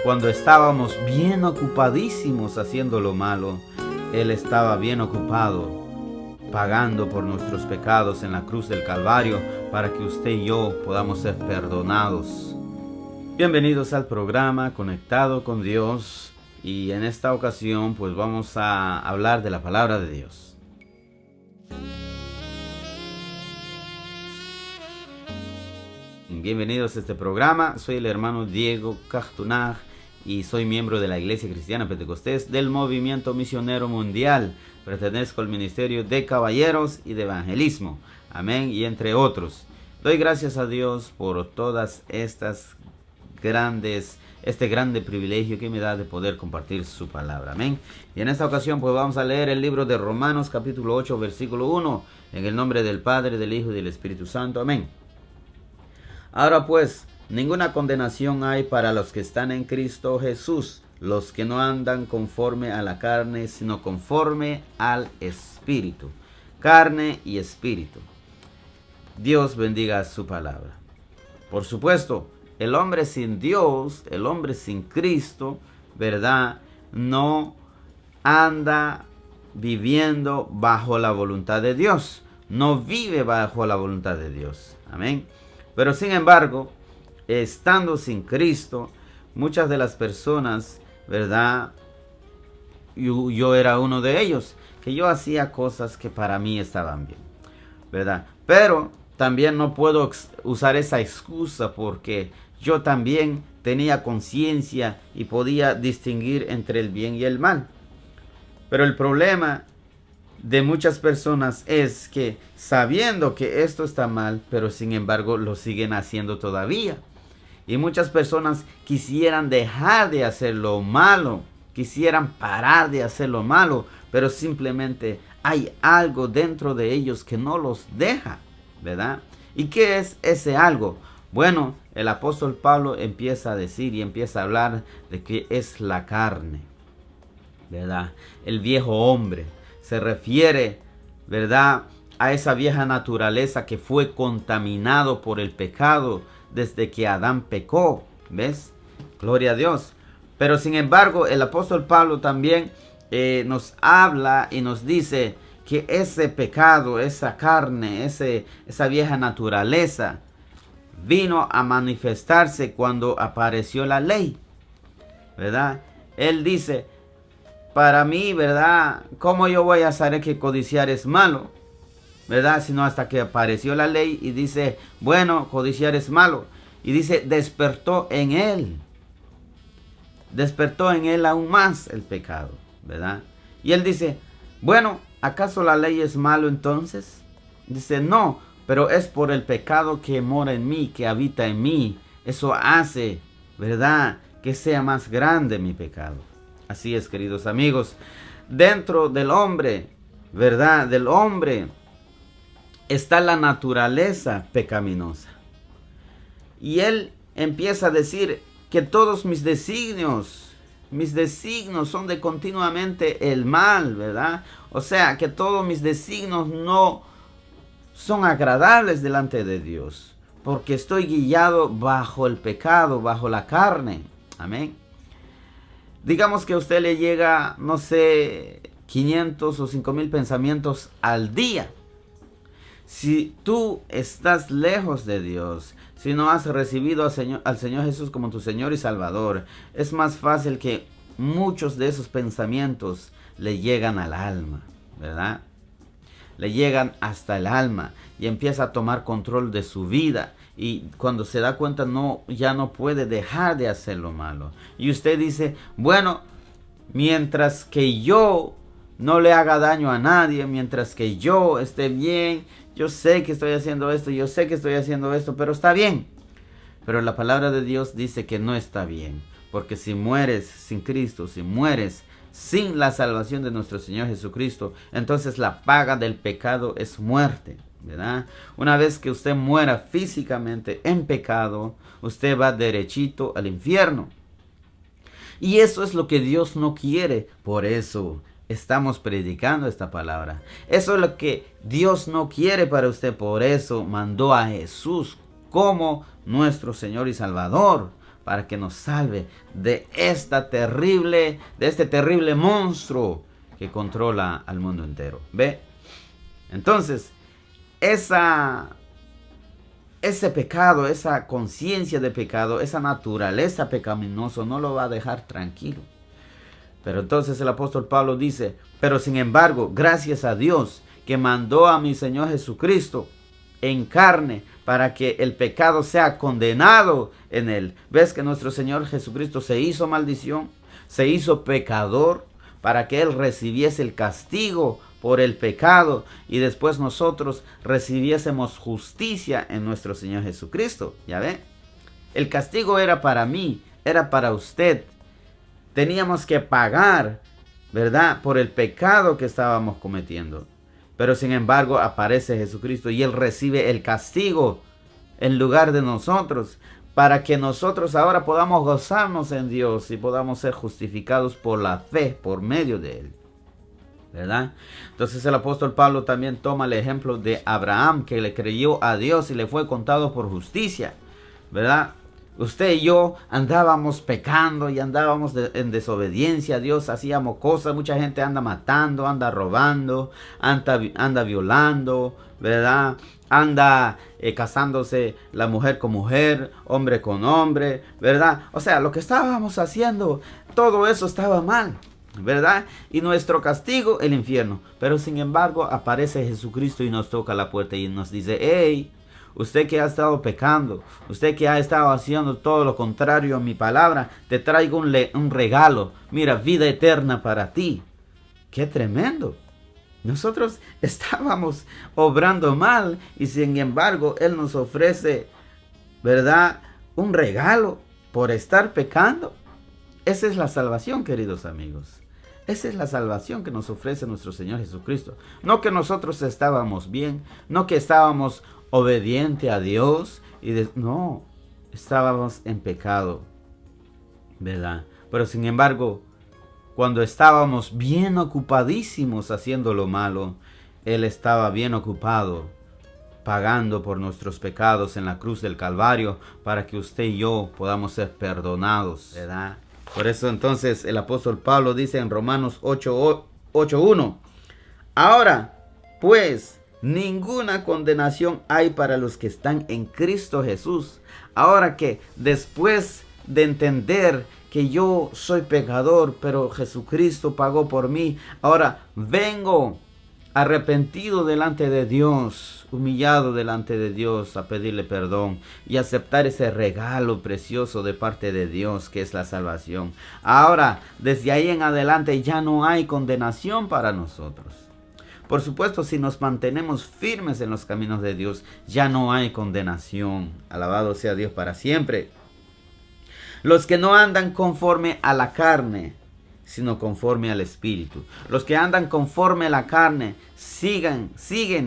cuando estábamos bien ocupadísimos haciendo lo malo, Él estaba bien ocupado pagando por nuestros pecados en la cruz del Calvario para que usted y yo podamos ser perdonados. Bienvenidos al programa Conectado con Dios, y en esta ocasión pues vamos a hablar de la palabra de Dios. Bienvenidos a este programa. Soy el hermano Diego Cartunag y soy miembro de la Iglesia Cristiana Pentecostés del Movimiento Misionero Mundial. Pertenezco al Ministerio de Caballeros y de Evangelismo. Amén. Y entre otros. Doy gracias a Dios por todas este grande privilegio que me da de poder compartir su palabra. Amén. Y en esta ocasión pues vamos a leer el libro de Romanos capítulo 8 versículo 1. En el nombre del Padre, del Hijo y del Espíritu Santo. Amén. Ahora pues, ninguna condenación hay para los que están en Cristo Jesús, los que no andan conforme a la carne, sino conforme al Espíritu. Carne y Espíritu. Dios bendiga su palabra. Por supuesto, el hombre sin Dios, el hombre sin Cristo, ¿verdad?, no anda viviendo bajo la voluntad de Dios. No vive bajo la voluntad de Dios. Amén. Pero sin embargo, estando sin Cristo, muchas de las personas, ¿verdad? Yo era uno de ellos, que yo hacía cosas que para mí estaban bien, ¿verdad? Pero también no puedo usar esa excusa porque yo también tenía conciencia y podía distinguir entre el bien y el mal. Pero el problema de muchas personas es que sabiendo que esto está mal, pero sin embargo lo siguen haciendo todavía. Y muchas personas quisieran dejar de hacer lo malo, quisieran parar de hacer lo malo, pero simplemente hay algo dentro de ellos que no los deja, ¿verdad? ¿Y qué es ese algo? Bueno, el apóstol Pablo empieza a decir y empieza a hablar de que es la carne, ¿verdad? El viejo hombre. Se refiere, ¿verdad?, a esa vieja naturaleza que fue contaminado por el pecado desde que Adán pecó. ¿Ves? Gloria a Dios. Pero sin embargo, el apóstol Pablo también nos habla y nos dice que ese pecado, esa carne, esa vieja naturaleza vino a manifestarse cuando apareció la ley, ¿verdad? Él dice: para mí, ¿verdad?, ¿cómo yo voy a saber que codiciar es malo? ¿Verdad? Sino hasta que apareció la ley y dice, bueno, codiciar es malo. Y dice, despertó en él aún más el pecado, ¿verdad? Y él dice, bueno, ¿acaso la ley es malo entonces? Dice, no, pero es por el pecado que mora en mí, que habita en mí. Eso hace, ¿verdad?, que sea más grande mi pecado. Así es, queridos amigos, dentro del hombre, ¿verdad?, del hombre está la naturaleza pecaminosa. Y él empieza a decir que todos mis designios son de continuamente el mal, ¿verdad? O sea, que todos mis designios no son agradables delante de Dios, porque estoy guiado bajo el pecado, bajo la carne. Amén. Digamos que a usted le llega, no sé, 500 o 5000 pensamientos al día. Si tú estás lejos de Dios, si no has recibido al Señor Jesús como tu Señor y Salvador, es más fácil que muchos de esos pensamientos le llegan al alma, ¿verdad? Le llegan hasta el alma y empieza a tomar control de su vida. Y cuando se da cuenta ya no puede dejar de hacer lo malo. Y usted dice, bueno, mientras que yo no le haga daño a nadie, mientras que yo esté bien, yo sé que estoy haciendo esto, pero está bien. Pero la palabra de Dios dice que no está bien. Porque si mueres sin Cristo, si mueres sin la salvación de nuestro Señor Jesucristo, entonces la paga del pecado es muerte, ¿verdad? Una vez que usted muera físicamente en pecado, usted va derechito al infierno. Y eso es lo que Dios no quiere. Por eso estamos predicando esta palabra. Eso es lo que Dios no quiere para usted. Por eso mandó a Jesús como nuestro Señor y Salvador, para que nos salve de este terrible monstruo que controla al mundo entero. ¿Ve? Entonces, ese pecado, esa conciencia de pecado, esa naturaleza pecaminosa no lo va a dejar tranquilo. Pero entonces el apóstol Pablo dice, pero sin embargo, gracias a Dios que mandó a mi Señor Jesucristo en carne para que el pecado sea condenado en él. ¿Ves que nuestro Señor Jesucristo se hizo maldición? Se hizo pecador para que él recibiese el castigo por el pecado y después nosotros recibiésemos justicia en nuestro Señor Jesucristo. ¿Ya ve? El castigo era para mí, era para usted. Teníamos que pagar, ¿verdad?, por el pecado que estábamos cometiendo. Pero sin embargo aparece Jesucristo y Él recibe el castigo en lugar de nosotros, para que nosotros ahora podamos gozarnos en Dios y podamos ser justificados por la fe, por medio de Él. ¿Verdad? Entonces el apóstol Pablo también toma el ejemplo de Abraham, que le creyó a Dios y le fue contado por justicia. ¿Verdad? Usted y yo andábamos pecando y andábamos en desobediencia a Dios, hacíamos cosas, mucha gente anda matando, anda robando, anda violando, ¿verdad? Anda casándose la mujer con mujer, hombre con hombre, ¿verdad? O sea, lo que estábamos haciendo, todo eso estaba mal, ¿verdad? Y nuestro castigo, el infierno. Pero sin embargo aparece Jesucristo y nos toca la puerta y nos dice, hey, usted que ha estado pecando, usted que ha estado haciendo todo lo contrario a mi palabra, te traigo un regalo. Mira, vida eterna para ti. ¡Qué tremendo! Nosotros estábamos obrando mal y sin embargo Él nos ofrece, ¿verdad?, un regalo por estar pecando. Esa es la salvación, queridos amigos. Esa es la salvación que nos ofrece nuestro Señor Jesucristo. No que nosotros estábamos bien, no que estábamos obediente a Dios no, estábamos en pecado, ¿verdad? Pero sin embargo, cuando estábamos bien ocupadísimos haciendo lo malo, Él estaba bien ocupado pagando por nuestros pecados en la cruz del Calvario para que usted y yo podamos ser perdonados, ¿verdad? Por eso entonces el apóstol Pablo dice en Romanos 8:1, ahora pues ninguna condenación hay para los que están en Cristo Jesús. Ahora que después de entender que yo soy pecador, pero Jesucristo pagó por mí, ahora vengo arrepentido delante de Dios, humillado delante de Dios a pedirle perdón y aceptar ese regalo precioso de parte de Dios que es la salvación. Ahora, desde ahí en adelante ya no hay condenación para nosotros. Por supuesto, si nos mantenemos firmes en los caminos de Dios, ya no hay condenación. Alabado sea Dios para siempre. Los que no andan conforme a la carne, sino conforme al Espíritu. Los que andan conforme a la carne, siguen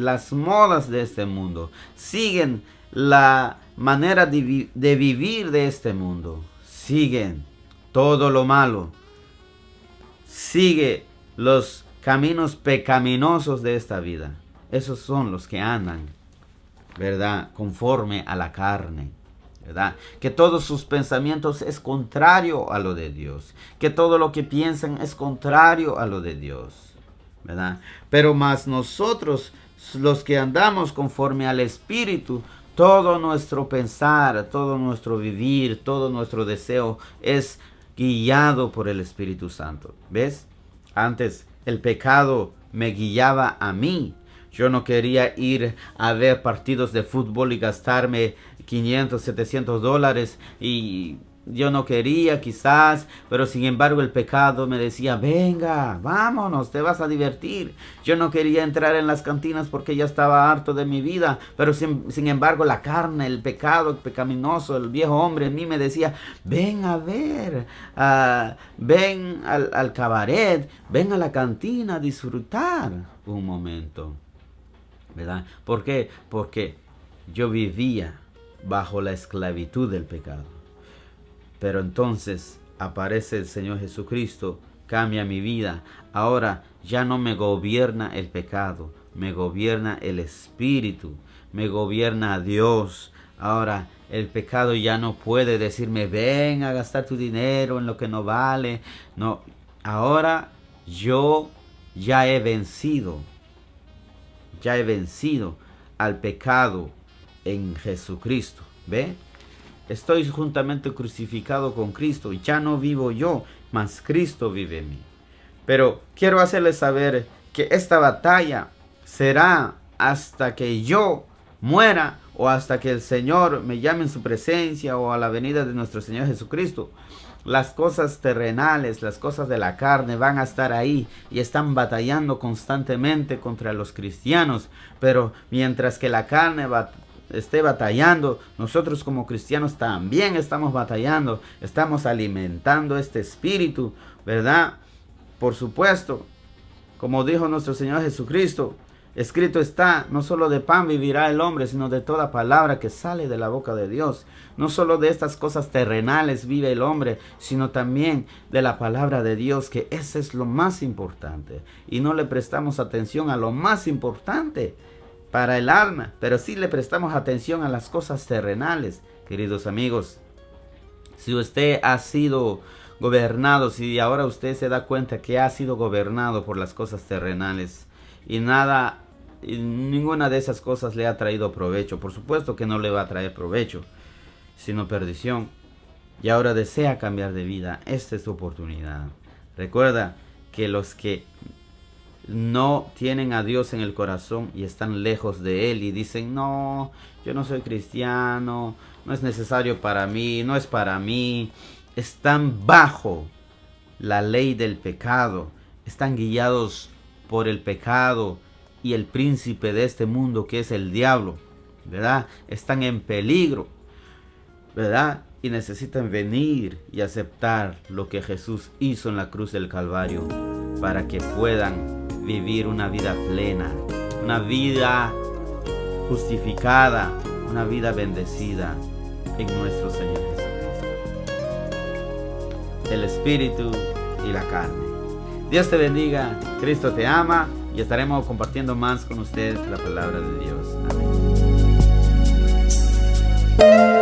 las modas de este mundo. Siguen la manera de vivir de este mundo. Siguen todo lo malo. Sigue los caminos pecaminosos de esta vida. Esos son los que andan, ¿verdad?, conforme a la carne, ¿verdad? Que todos sus pensamientos es contrario a lo de Dios. Que todo lo que piensan es contrario a lo de Dios, ¿verdad? Pero más nosotros, los que andamos conforme al Espíritu, todo nuestro pensar, todo nuestro vivir, todo nuestro deseo es guiado por el Espíritu Santo. ¿Ves? Antes el pecado me guiaba a mí. Yo no quería ir a ver partidos de fútbol y gastarme $500, $700 y yo no quería quizás, pero sin embargo el pecado me decía, venga, vámonos, te vas a divertir. Yo no quería entrar en las cantinas porque ya estaba harto de mi vida, pero sin embargo la carne, el pecado pecaminoso, el viejo hombre en mí me decía, ven a ver, ven al cabaret, ven a la cantina a disfrutar un momento, ¿verdad? ¿Por qué? Porque yo vivía bajo la esclavitud del pecado. Pero entonces aparece el Señor Jesucristo, cambia mi vida. Ahora ya no me gobierna el pecado, me gobierna el Espíritu, me gobierna Dios. Ahora el pecado ya no puede decirme, ven a gastar tu dinero en lo que no vale. No, ahora yo ya he vencido al pecado en Jesucristo. ¿Ve? Estoy juntamente crucificado con Cristo y ya no vivo yo, mas Cristo vive en mí. Pero quiero hacerles saber que esta batalla será hasta que yo muera o hasta que el Señor me llame en su presencia o a la venida de nuestro Señor Jesucristo. Las cosas terrenales, las cosas de la carne van a estar ahí y están batallando constantemente contra los cristianos. Pero mientras que la carne esté batallando, nosotros como cristianos también estamos batallando, estamos alimentando este espíritu, ¿verdad? Por supuesto, como dijo nuestro Señor Jesucristo, escrito está, no solo de pan vivirá el hombre, sino de toda palabra que sale de la boca de Dios. No solo de estas cosas terrenales vive el hombre, sino también de la palabra de Dios, que ese es lo más importante. Y no le prestamos atención a lo más importante para el alma, pero sí le prestamos atención a las cosas terrenales. Queridos amigos, si usted ha sido gobernado, si ahora usted se da cuenta que ha sido gobernado por las cosas terrenales y ninguna de esas cosas le ha traído provecho, por supuesto que no le va a traer provecho, sino perdición, y ahora desea cambiar de vida, esta es su oportunidad. Recuerda que los que no tienen a Dios en el corazón y están lejos de Él y dicen, no, yo no soy cristiano, no es necesario para mí, no es para mí, están bajo la ley del pecado, están guiados por el pecado y el príncipe de este mundo que es el diablo, ¿verdad? Están en peligro, ¿verdad? Y necesitan venir y aceptar lo que Jesús hizo en la cruz del Calvario para que puedan vivir una vida plena, una vida justificada, una vida bendecida en nuestro Señor Jesucristo. El Espíritu y la carne. Dios te bendiga, Cristo te ama y estaremos compartiendo más con ustedes la palabra de Dios. Amén.